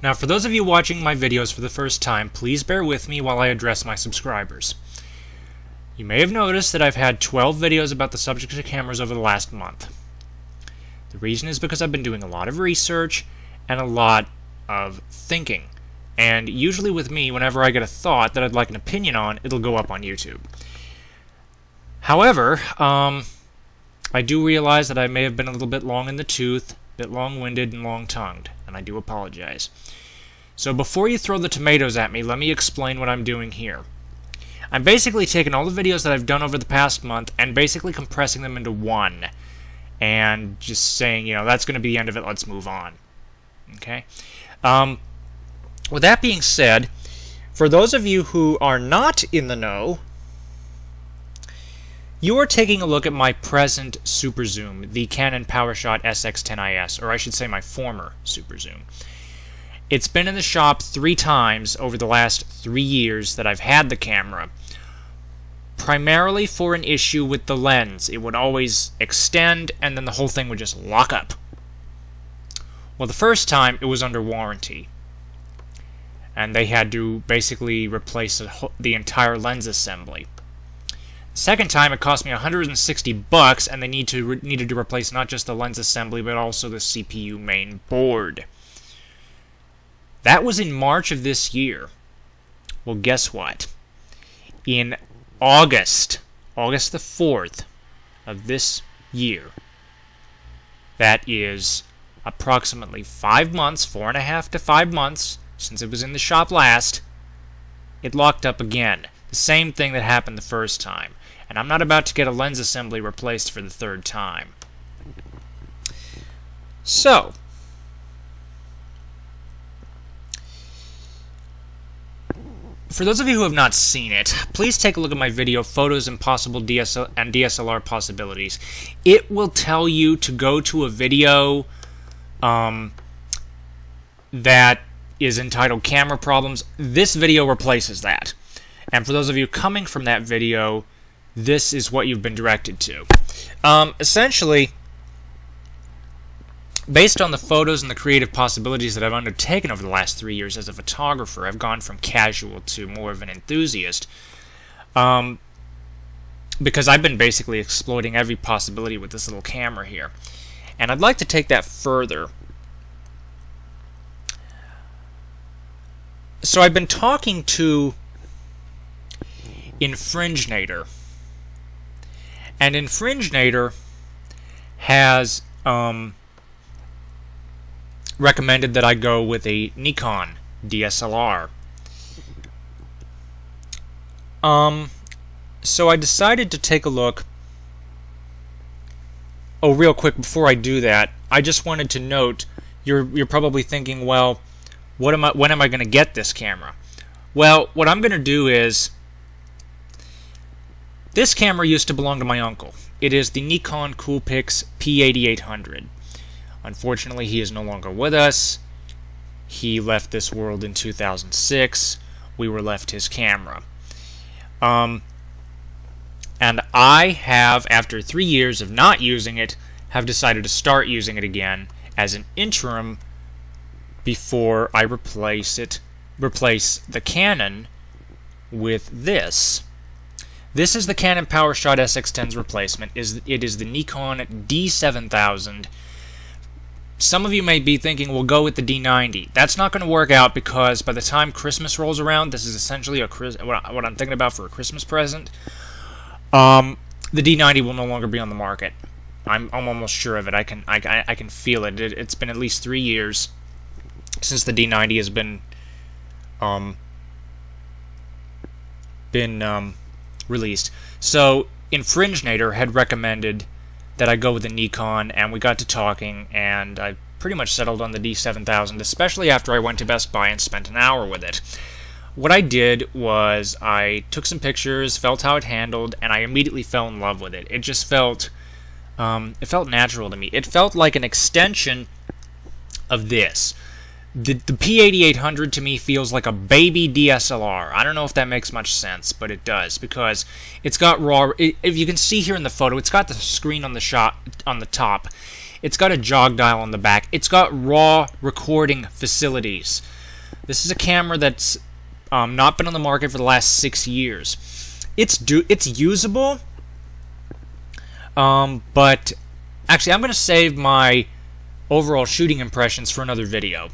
Now, for those of you watching my videos for the first time, please bear with me while I address my subscribers. You may have noticed that I've had 12 videos about the subject of cameras over the last month. The reason is because I've been doing a lot of research and a lot of thinking. And usually with me, whenever I get a thought that I'd like an opinion on, it'll go up on YouTube. However, I do realize that I may have been a little bit long in the tooth, a bit long-winded and long-tongued, and I do apologize. So before you throw the tomatoes at me, let me explain what I'm doing here. I'm basically taking all the videos that I've done over the past month and basically compressing them into one. And just saying, you know, that's going to be the end of it, let's move on. Okay? With that being said, for those of you who are not in the know, you are taking a look at my present Super Zoom, the Canon PowerShot SX10IS, or I should say my former Super Zoom. It's been in the shop 3 times over the last 3 years that I've had the camera, primarily for an issue with the lens. It would always extend and then the whole thing would just lock up. Well, the first time it was under warranty, and they had to basically replace the entire lens assembly. The second time it cost me $160 and they needed to replace not just the lens assembly but also the CPU main board. That was in March of this year. Well, guess what? In August the 4th of this year, that is approximately 5 months, 4.5 to 5 months since it was in the shop last, it locked up again. The same thing that happened the first time. And I'm not about to get a lens assembly replaced for the 3rd time. So, for those of you who have not seen it, please take a look at my video, Photos and Possible DSLR Possibilities. It will tell you to go to a video that is entitled Camera Problems. This video replaces that. And for those of you coming from that video, this is what you've been directed to. Essentially, based on the photos and the creative possibilities that I've undertaken over the last 3 years as a photographer, I've gone from casual to more of an enthusiast. Because I've been basically exploiting every possibility with this little camera here. And I'd like to take that further. So I've been talking to Infringinator. And Infringinator has recommended that I go with a Nikon DSLR. So I decided to take a look. Oh, real quick before I do that, I just wanted to note, you're probably thinking, well, when am I going to get this camera? Well, what I'm going to do is, this camera used to belong to my uncle. It is the Nikon Coolpix P8800. Unfortunately, he is no longer with us. He left this world in 2006. We were left his camera. And I have, after 3 years of not using it, have decided to start using it again as an interim before I replace the Canon with this. This is the Canon PowerShot SX10's replacement. It is the Nikon D7000. Some of you may be thinking, we'll go with the D90. That's not going to work out because by the time Christmas rolls around, this is essentially what I'm thinking about for a Christmas present. The D90 will no longer be on the market. I'm almost sure of it. I can feel it. It's been at least 3 years since the D90 has been released. So Infringinator had recommended that I go with the Nikon, and we got to talking, and I pretty much settled on the D7000, especially after I went to Best Buy and spent an hour with it. What I did was I took some pictures, felt how it handled, and I immediately fell in love with it. It just felt natural to me. It felt like an extension of this. The P8800 to me feels like a baby DSLR. I don't know if that makes much sense, but it does, because it's got raw. If you can see here in the photo, it's got the screen on the top. It's got a jog dial on the back. It's got raw recording facilities. This is a camera that's not been on the market for the last 6 years. It's usable, but actually I'm going to save my overall shooting impressions for another video.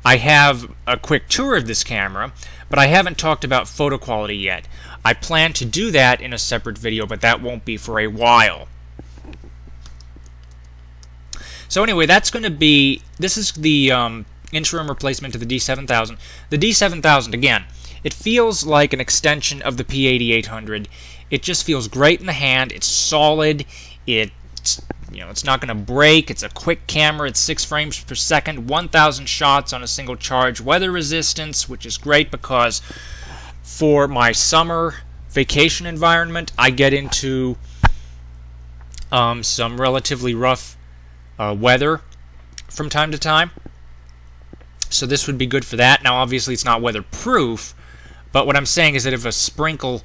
I have a quick tour of this camera, but I haven't talked about photo quality yet. I plan to do that in a separate video, but that won't be for a while. So anyway, that's going to be, this is the interim replacement to the D7000. The D7000, again, it feels like an extension of the P8800. It just feels great in the hand. It's solid. It's not going to break. It's a quick camera. It's 6 frames per second, 1,000 shots on a single charge. Weather resistance, which is great because for my summer vacation environment, I get into some relatively rough weather from time to time. So this would be good for that. Now, obviously, it's not weatherproof, but what I'm saying is that if a sprinkle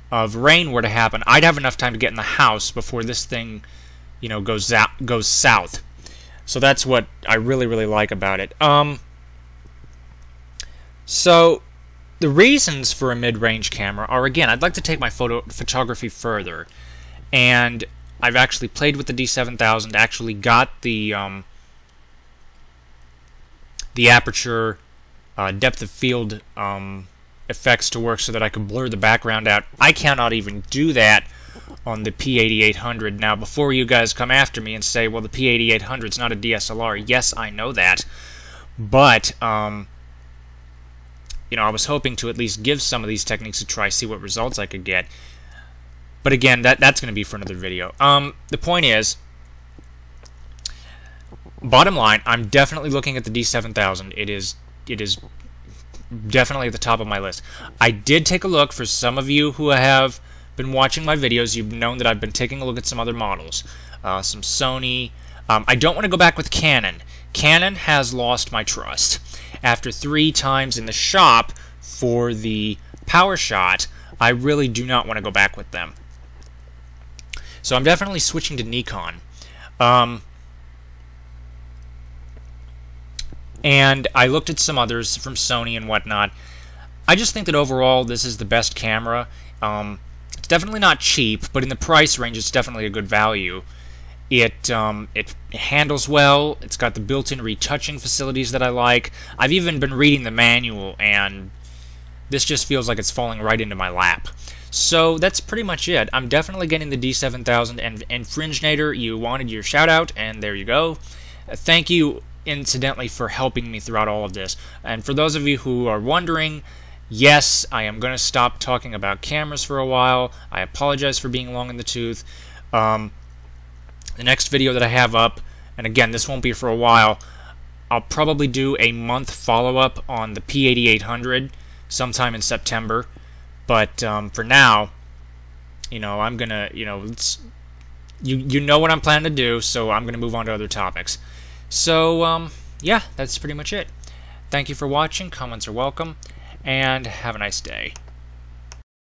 of rain were to happen, I'd have enough time to get in the house before this thing, goes south. So that's what I really like about it. So the reasons for a mid-range camera are, again, I'd like to take my photography further, and I've actually played with the D7000, actually got the aperture depth of field effects to work so that I could blur the background out. I cannot even do that on the P8800. Now, before you guys come after me and say, well, the P8800 is not a DSLR, yes, I know that, but I was hoping to at least give some of these techniques a try, see what results I could get. But again, that's going to be for another video. The point is, bottom line, I'm definitely looking at the D7000. It is definitely at the top of my list. I did take a look. For some of you who have been watching my videos, you've known that I've been taking a look at some other models. Some Sony. I don't want to go back with Canon. Canon has lost my trust. After 3 times in the shop for the PowerShot, I really do not want to go back with them. So I'm definitely switching to Nikon. And I looked at some others from Sony and whatnot. I just think that overall this is the best camera. It's definitely not cheap, but in the price range it's definitely a good value. It handles well. It's got the built-in retouching facilities that I like. I've even been reading the manual, and this just feels like it's falling right into my lap. So that's pretty much it. I'm definitely getting the D7000, and Fringinator, you wanted your shout-out, and there you go. Thank you, incidentally, for helping me throughout all of this. And for those of you who are wondering, yes, I am going to stop talking about cameras for a while. I apologize for being long in the tooth. The next video that I have up, and again, this won't be for a while, I'll probably do a month follow-up on the P8800 sometime in September. But for now, I'm gonna, you know what I'm planning to do, so I'm gonna move on to other topics. So yeah, that's pretty much it. Thank you for watching. Comments are welcome, and have a nice day.